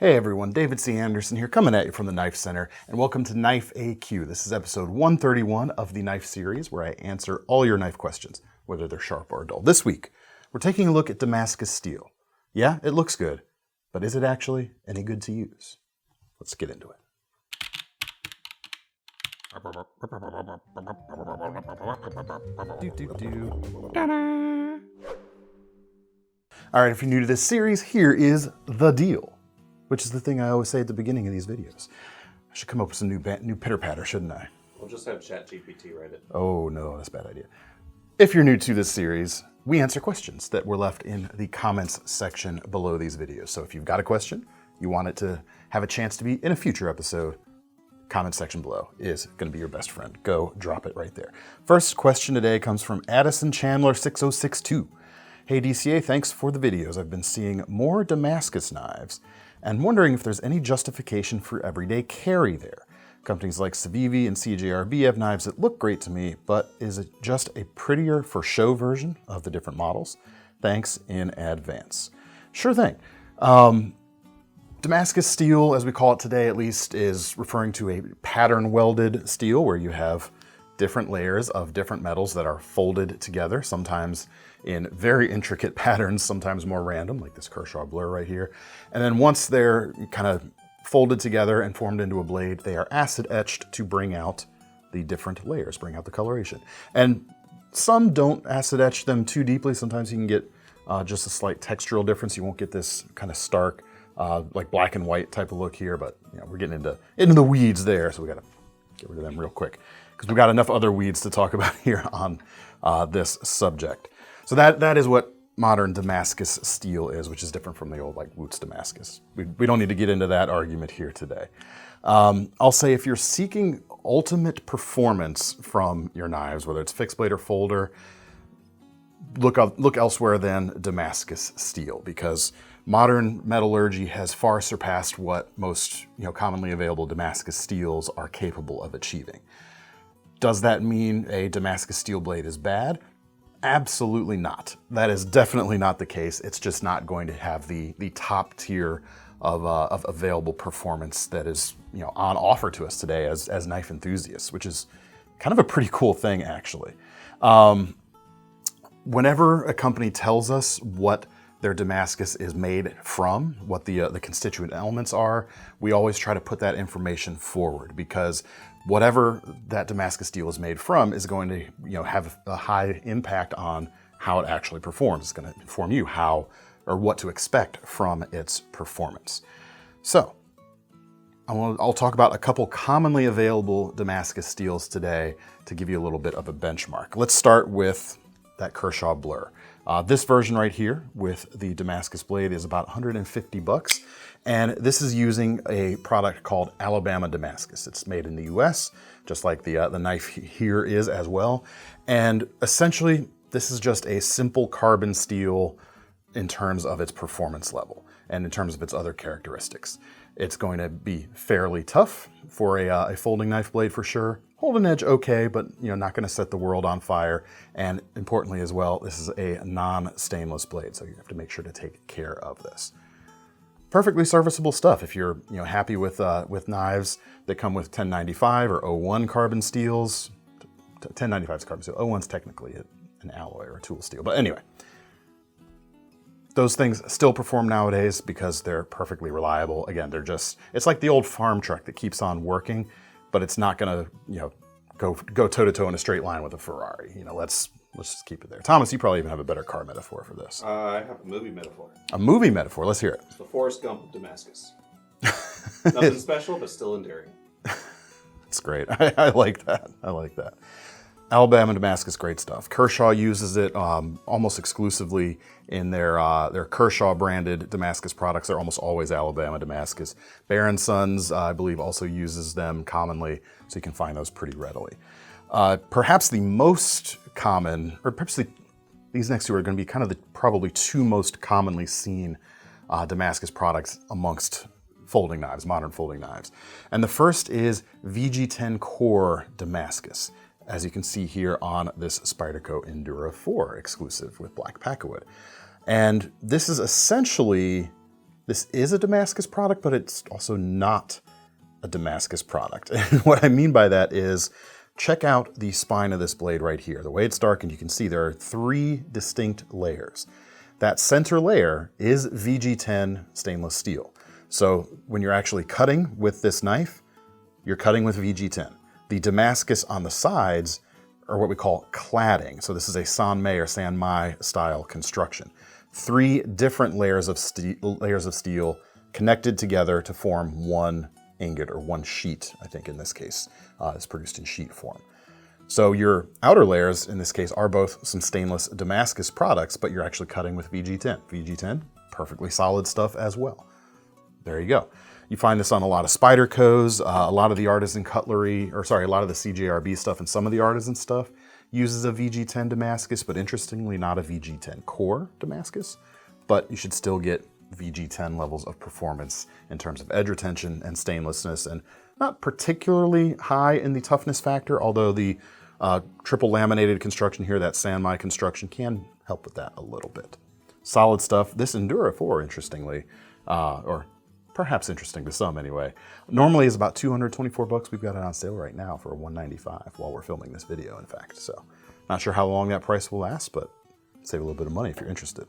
Hey everyone, David C. Anderson here, coming at you from the Knife Center, and welcome to Knife AQ. This is episode 131 of the Knife series, where I answer all your knife questions, whether they're sharp or dull. This week, we're taking a look at Damascus steel. Yeah, it looks good, but is it actually any good to use? Let's get into it. All right, if you're new to this series, here is the deal, which is the thing I always say at the beginning of these videos. I should come up with some new pitter-patter, shouldn't I? We'll just have ChatGPT write it. Oh no, that's a bad idea. If you're new to this series, we answer questions that were left in the comments section below these videos. So if you've got a question, you want it to have a chance to be in a future episode, comment section below is going to be your best friend. Go drop it right there. First question today comes from Addison Chandler 6062. Hey DCA, thanks for the videos. I've been seeing more Damascus knives and wondering if there's any justification for everyday carry there. Companies like Civivi and CJRB have knives that look great to me, but is it just a prettier for show version of the different models? Thanks in advance. Sure thing. Damascus steel, as we call it today at least, is referring to a pattern welded steel where you have different layers of different metals that are folded together, sometimes in very intricate patterns, sometimes more random, like this Kershaw blur right here. And then once they're kind of folded together and formed into a blade, they are acid etched to bring out the different layers, bring out the coloration. And some don't acid etch them too deeply. Sometimes you can get just a slight textural difference. You won't get this kind of stark, like black and white type of look here, but you know, we're getting into the weeds there, so we gotta get rid of them real quick, because we've got enough other weeds to talk about here on this subject. So that is what modern Damascus steel is, which is different from the old like Wootz Damascus. We don't need to get into that argument here today. I'll say if you're seeking ultimate performance from your knives, whether it's fixed blade or folder, look elsewhere than Damascus steel, because modern metallurgy has far surpassed what most commonly available Damascus steels are capable of achieving. Does that mean a Damascus steel blade is bad? Absolutely not. That is definitely not the case. It's just not going to have the top tier of available performance that is on offer to us today as knife enthusiasts, which is kind of a pretty cool thing actually. Whenever a company tells us what their Damascus is made from, what the constituent elements are, we always try to put that information forward, because whatever that Damascus steel is made from is going to have a high impact on how it actually performs. It's going to inform you how or what to expect from its performance. So I'll talk about a couple commonly available Damascus steels today to give you a little bit of a benchmark. Let's start with that Kershaw blur. This version right here with the Damascus blade is about $150, and this is using a product called Alabama Damascus. It's made in the US, just like the knife here is as well. And essentially, this is just a simple carbon steel in terms of its performance level and in terms of its other characteristics. It's going to be fairly tough for a folding knife blade for sure. Hold an edge okay, but not going to set the world on fire. And importantly as well, this is a non-stainless blade, so you have to make sure to take care of this. Perfectly serviceable stuff if you're happy with knives that come with 1095 or 01 carbon steels. 1095 is carbon steel. 01's technically an alloy or a tool steel, but anyway. Those things still perform nowadays because they're perfectly reliable. Again, it's like the old farm truck that keeps on working, but it's not gonna, go toe-to-toe in a straight line with a Ferrari. Let's just keep it there. Thomas, you probably even have a better car metaphor for this. I have a movie metaphor. A movie metaphor, let's hear it. It's the Forrest Gump of Damascus. Nothing special, but still endearing. That's great. I like that. I like that. Alabama Damascus, great stuff. Kershaw uses it almost exclusively in their Kershaw branded Damascus products. They're almost always Alabama Damascus. Bear & Sons, I believe, also uses them commonly, so you can find those pretty readily. Perhaps the most common, or perhaps these next two are going to be kind of the probably two most commonly seen Damascus products amongst folding knives, modern folding knives. And the first is VG10 Core Damascus, as you can see here on this Spyderco Endura 4 exclusive with black Packawood. And this is essentially this is a Damascus product, but it's also not a Damascus product. And what I mean by that is, check out the spine of this blade right here. The way it's darkened, you can see there are 3 distinct layers. That center layer is VG10 stainless steel. So when you're actually cutting with this knife, you're cutting with VG10. The Damascus on the sides are what we call cladding. So this is a sanmei or sanmai style construction. 3 different layers of steel connected together to form one ingot, or one sheet, I think in this case, is produced in sheet form. So your outer layers, in this case, are both some stainless Damascus products, but you're actually cutting with VG10. VG10, perfectly solid stuff as well. There you go. You find this on a lot of Spydercos, a lot of the artisan cutlery, or sorry, a lot of the CJRB stuff and some of the artisan stuff uses a VG10 Damascus, but interestingly not a VG10 core Damascus, but you should still get VG10 levels of performance in terms of edge retention and stainlessness, and not particularly high in the toughness factor, although the triple laminated construction here, that sanmai construction, can help with that a little bit. Solid stuff. This Endura 4, interestingly, or perhaps interesting to some anyway, normally is about $224. We've got it on sale right now for $195 while we're filming this video, in fact. So not sure how long that price will last, but save a little bit of money if you're interested.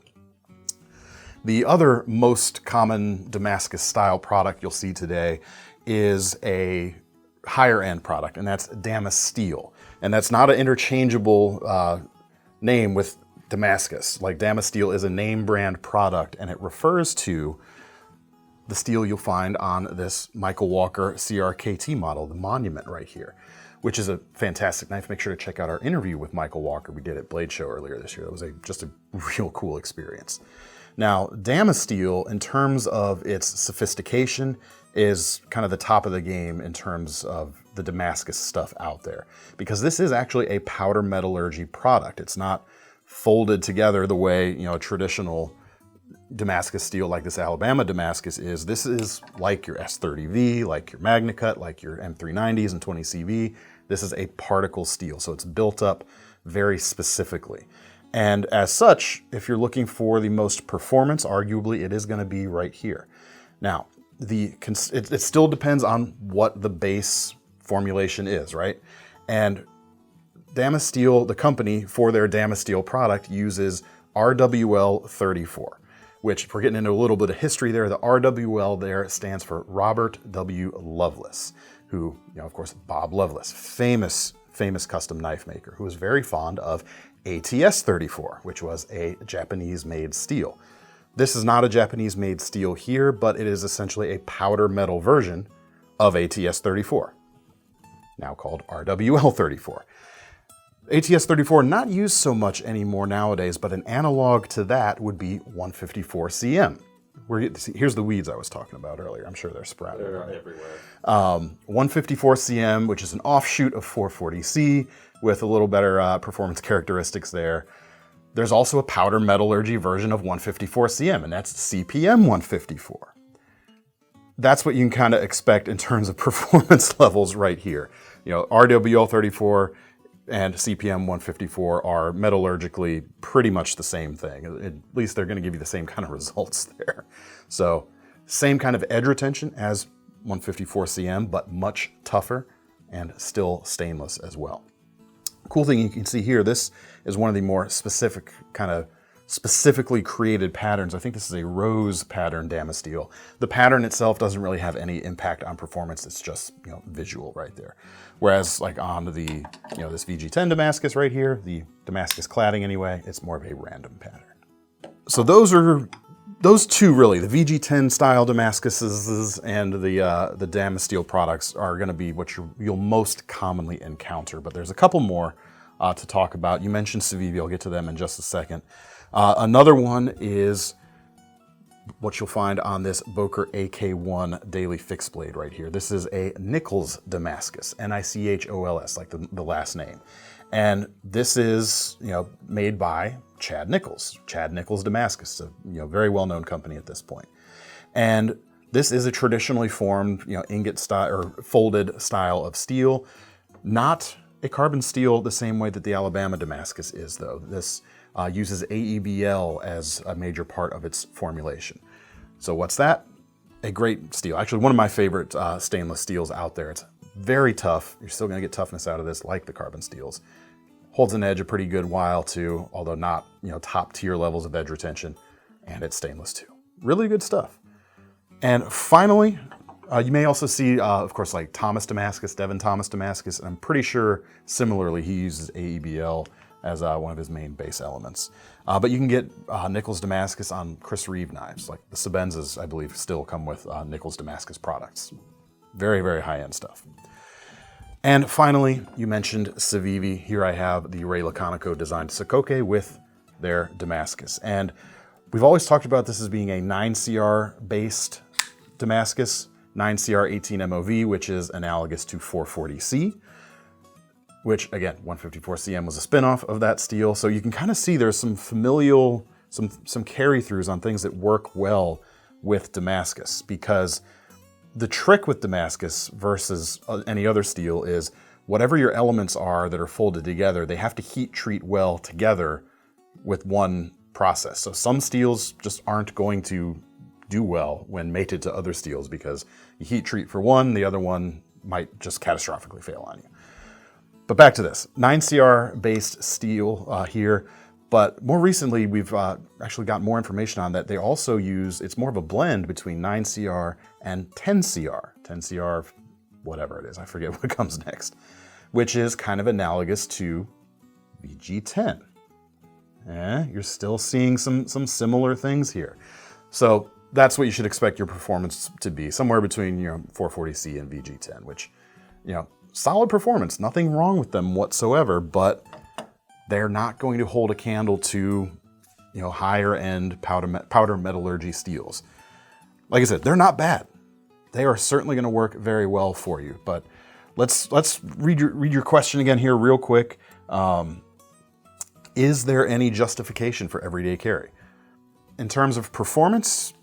The other most common Damascus style product you'll see today is a higher end product, and that's Damasteel. And that's not an interchangeable name with Damascus. Like, Damasteel is a name brand product, and it refers to the steel you'll find on this Michael Walker CRKT model, the Monument right here, which is a fantastic knife. Make sure to check out our interview with Michael Walker we did at Blade Show earlier this year. That was just a real cool experience. Now, Damasteel, in terms of its sophistication, is kind of the top of the game in terms of the Damascus stuff out there, because this is actually a powder metallurgy product. It's not folded together the way, you know, a traditional Damascus steel like this Alabama Damascus is. This is like your S30V, like your MagnaCut, like your M390s and 20CV. This is a particle steel, so it's built up very specifically. And as such, if you're looking for the most performance, arguably it is going to be right here. Now, it still depends on what the base formulation is, right? And Damasteel, the company, for their Damasteel product, uses RWL 34, which, if we're getting into a little bit of history there, the RWL there stands for Robert W. Lovelace, who, you know, of course, Bob Lovelace, famous custom knife maker, who was very fond of ATS 34, which was a Japanese-made steel. This is not a Japanese-made steel here, but it is essentially a powder metal version of ATS 34, now called RWL 34. ATS 34 not used so much anymore nowadays, but an analog to that would be 154 CM. Here's the weeds I was talking about earlier. I'm sure they're sprouting. They're everywhere. 154 CM, which is an offshoot of 440C with a little better performance characteristics there. There's also a powder metallurgy version of 154 CM, and that's CPM 154. That's what you can kind of expect in terms of performance levels right here. You know, RWL 34 and CPM 154 are metallurgically pretty much the same thing. At least they're going to give you the same kind of results there. So same kind of edge retention as 154 CM, but much tougher and still stainless as well. Cool thing you can see here, this is one of the more specific, kind of specifically created patterns. I think this is a rose pattern Damasteel. The pattern itself doesn't really have any impact on performance. It's just, you know, visual right there. Whereas like on the, you know, this VG10 Damascus right here, the Damascus cladding anyway, it's more of a random pattern. So those two really, the VG10 style Damascuses and the Damasteel products are going to be what you'll most commonly encounter. But there's a couple more to talk about. You mentioned Civivi. I'll get to them in just a second. Another one is what you'll find on this Boker AK1 Daily Fix Blade right here. This is a Nichols Damascus, Nichols, like the last name. And this is, you know, made by Chad Nichols Damascus, a, you know, very well-known company at this point. And this is a traditionally formed, you know, ingot style or folded style of steel, not a carbon steel the same way that the Alabama Damascus is, though. This uses AEBL as a major part of its formulation. So what's that? A great steel. Actually, one of my favorite stainless steels out there. It's very tough. You're still gonna get toughness out of this like the carbon steels. Holds an edge a pretty good while too, although not, top tier levels of edge retention, and it's stainless too. Really good stuff. And finally, you may also see, of course, like Devin Thomas Damascus, and I'm pretty sure similarly he uses AEBL as one of his main base elements. But you can get Nichols Damascus on Chris Reeve knives. Like the Sebenzas, I believe, still come with Nichols Damascus products. Very, very high-end stuff. And finally, you mentioned Civivi. Here I have the Ray Laconico designed Sokoke with their Damascus. And we've always talked about this as being a 9CR based Damascus, 9CR 18 MOV, which is analogous to 440C, which again, 154CM was a spinoff of that steel. So you can kind of see there's some familial, some carry-throughs on things that work well with Damascus, because the trick with Damascus versus any other steel is whatever your elements are that are folded together, they have to heat treat well together with one process. So some steels just aren't going to do well when mated to other steels because you heat treat for one, the other one might just catastrophically fail on you. But back to this, 9CR based steel here. But more recently, we've actually got more information on that. They also use, it's more of a blend between 9CR and 10CR. 10CR, whatever it is, I forget what comes next, which is kind of analogous to VG10. You're still seeing some similar things here. So that's what you should expect your performance to be, somewhere between 440C and VG10, which, solid performance, nothing wrong with them whatsoever, but they're not going to hold a candle to, higher end powder metallurgy steels. Like I said, they're not bad. They are certainly going to work very well for you. But let's read your question again here real quick. Is there any justification for everyday carry? In terms of performance,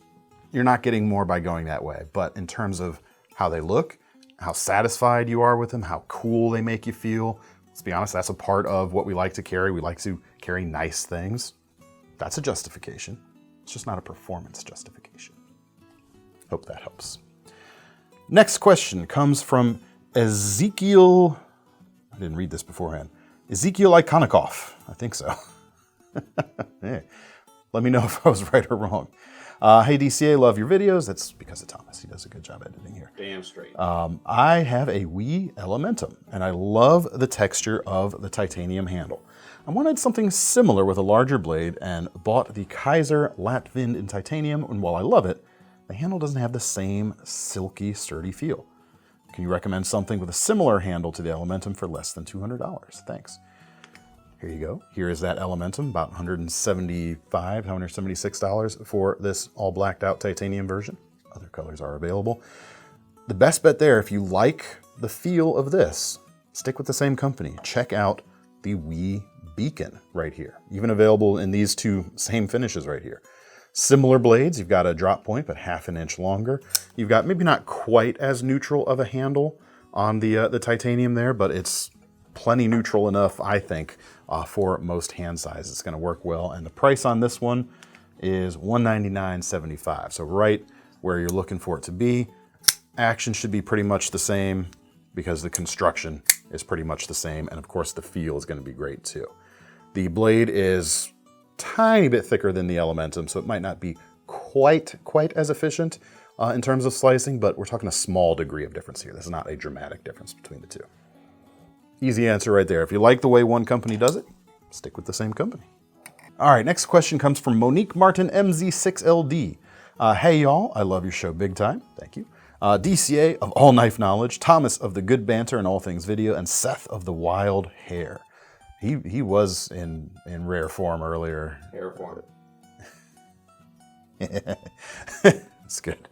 you're not getting more by going that way. But in terms of how they look, how satisfied you are with them, how cool they make you feel, let's be honest, that's a part of what we like to carry. We like to carry nice things. That's a justification. It's just not a performance justification. Hope that helps. Next question comes from Ezekiel. I didn't read this beforehand. Ezekiel Ikonikov. I think so. Hey, let me know if I was right or wrong. Hey DCA, love your videos. That's because of Thomas. He does a good job editing here. Damn straight. I have a WE Elementum, and I love the texture of the titanium handle. I wanted something similar with a larger blade and bought the Kaiser Latvind in titanium, and while I love it, the handle doesn't have the same silky, sturdy feel. Can you recommend something with a similar handle to the Elementum for less than $200? Thanks. Here you go. Here is that Elementum, about $175, $176 for this all blacked out titanium version. Other colors are available. The best bet there, if you like the feel of this, stick with the same company. Check out the WE Beacon right here. Even available in these two same finishes right here. Similar blades, you've got a drop point, but half an inch longer. You've got maybe not quite as neutral of a handle on the titanium there, but it's plenty neutral enough, I think, for most hand sizes. It's going to work well, and the price on this one is $199.75. So right where you're looking for it to be. Action should be pretty much the same because the construction is pretty much the same, and of course the feel is going to be great too. The blade is tiny bit thicker than the Elementum, so it might not be quite as efficient in terms of slicing, but we're talking a small degree of difference here. This is not a dramatic difference between the two. Easy answer right there. If you like the way one company does it, stick with the same company. All right, next question comes from Monique Martin, MZ6LD. Hey y'all, I love your show big time. Thank you. DCA of all knife knowledge, Thomas of the good banter and all things video, and Seth of the wild hair. He was in rare form earlier. Hair form. That's good.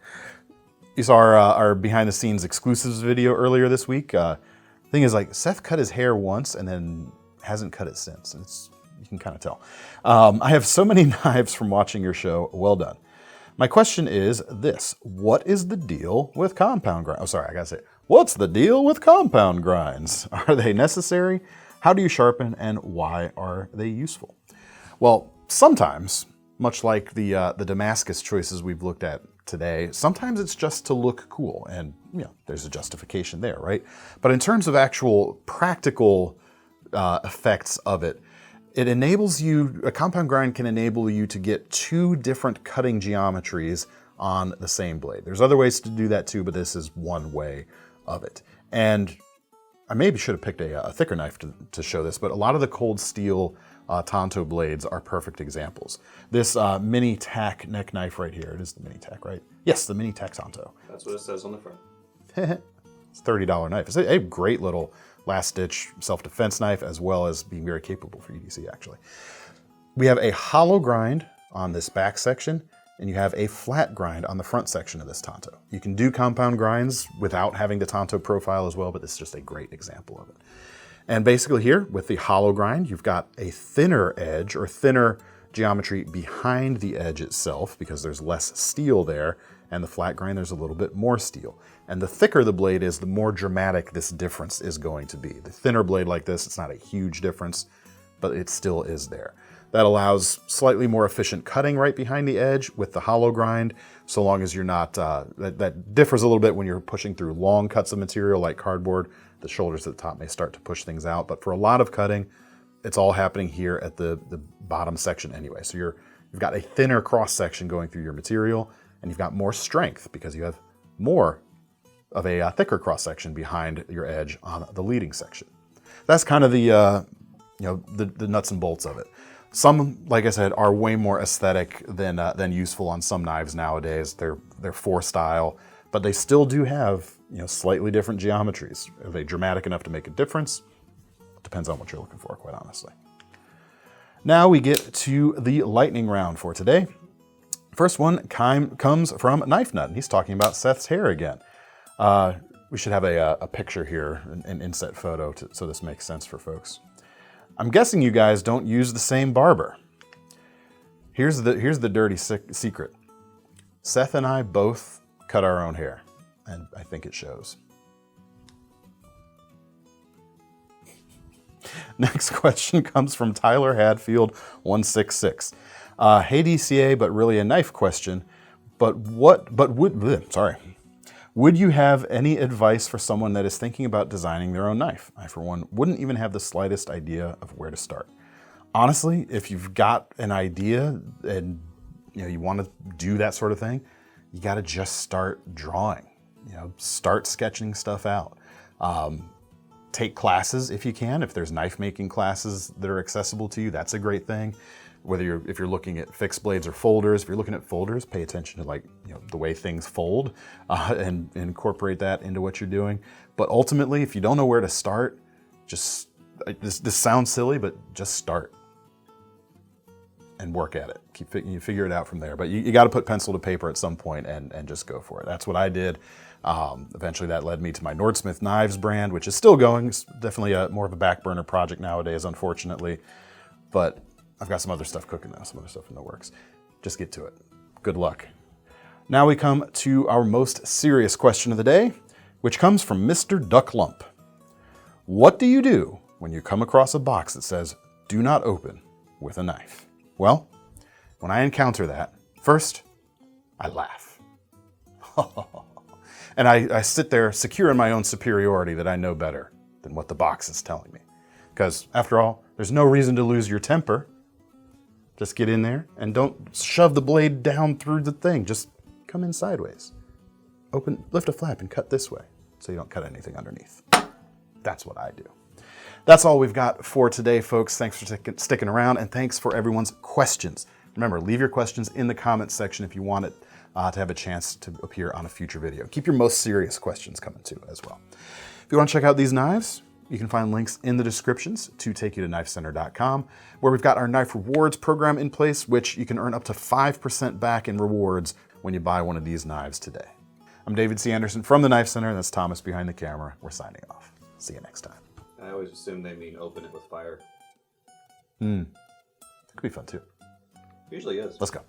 You saw our behind the scenes exclusives video earlier this week. Thing is, like, Seth cut his hair once and then hasn't cut it since. You can kind of tell. I have so many knives from watching your show. Well done. My question is this: what is the deal with compound grinds? Oh, sorry, I gotta say, what's the deal with compound grinds? Are they necessary? How do you sharpen, and why are they useful? Well, sometimes, much like the Damascus choices we've looked at today. Sometimes it's just to look cool, and there's a justification there, right? But in terms of actual practical effects of it, it enables you, a compound grind can enable you to get 2 different cutting geometries on the same blade. There's other ways to do that too, but this is one way of it. And I maybe should have picked a thicker knife to show this, but a lot of the cold steel Tonto blades are perfect examples. This mini tack neck knife right here, it is the mini tack, right? Yes, the mini tack Tonto. That's what it says on the front. It's a $30 knife. It's a great little last-ditch self-defense knife, as well as being very capable for EDC, actually. We have a hollow grind on this back section, and you have a flat grind on the front section of this Tonto. You can do compound grinds without having the Tonto profile as well, but this is just a great example of it. And basically here, with the hollow grind, you've got a thinner edge, or thinner geometry behind the edge itself, because there's less steel there, and the flat grind, there's a little bit more steel. And the thicker the blade is, the more dramatic this difference is going to be. The thinner blade like this, it's not a huge difference, but it still is there. That allows slightly more efficient cutting right behind the edge with the hollow grind, so long as you're not, that differs a little bit when you're pushing through long cuts of material like cardboard. The shoulders at the top may start to push things out, but for a lot of cutting, it's all happening here at the bottom section anyway. So you've got a thinner cross section going through your material, and you've got more strength because you have more of a thicker cross section behind your edge on the leading section. That's kind of the nuts and bolts of it. Some, like I said, are way more aesthetic than useful on some knives nowadays. They're for style, but they still do have slightly different geometries. Are they dramatic enough to make a difference? Depends on what you're looking for, quite honestly. Now we get to the lightning round for today. First one comes from Knife Nut, and he's talking about Seth's hair again. We should have a picture here, an inset photo, so this makes sense for folks. I'm guessing you guys don't use the same barber. Here's the dirty secret. Seth and I both cut our own hair, and I think it shows. Next question comes from Tyler Hadfield 166. Hey DCA, but really a knife question. Would you have any advice for someone that is thinking about designing their own knife? I, for one, wouldn't even have the slightest idea of where to start. Honestly, if you've got an idea and you want to do that sort of thing, you got to just start drawing. Start sketching stuff out. Take classes if you can. If there's knife making classes that are accessible to you, that's a great thing. If you're looking at fixed blades or folders, if you're looking at folders, pay attention to the way things fold and incorporate that into what you're doing. But ultimately, if you don't know where to start, this sounds silly, but just start and work at it. You figure it out from there. But you got to put pencil to paper at some point and just go for it. That's what I did. Eventually that led me to my Nordsmith Knives brand, which is still going. It's definitely more of a back burner project nowadays, unfortunately. But I've got some other stuff cooking now, some other stuff in the works. Just get to it. Good luck. Now we come to our most serious question of the day, which comes from Mr. Ducklump. What do you do when you come across a box that says, "Do not open with a knife"? Well, when I encounter that, first, I laugh. And I sit there secure in my own superiority that I know better than what the box is telling me. Because, after all, there's no reason to lose your temper. Just get in there and don't shove the blade down through the thing. Just come in sideways. Lift a flap and cut this way so you don't cut anything underneath. That's what I do. That's all we've got for today, folks. Thanks for sticking around, and thanks for everyone's questions. Remember, leave your questions in the comments section if you want it to have a chance to appear on a future video. Keep your most serious questions coming too as well. If you want to check out these knives, you can find links in the descriptions to take you to KnifeCenter.com, where we've got our knife rewards program in place, which you can earn up to 5% back in rewards when you buy one of these knives today. I'm David C. Anderson from the Knife Center, and that's Thomas behind the camera. We're signing off. See you next time. I always assume they mean open it with fire. It could be fun too. Usually is. Let's go.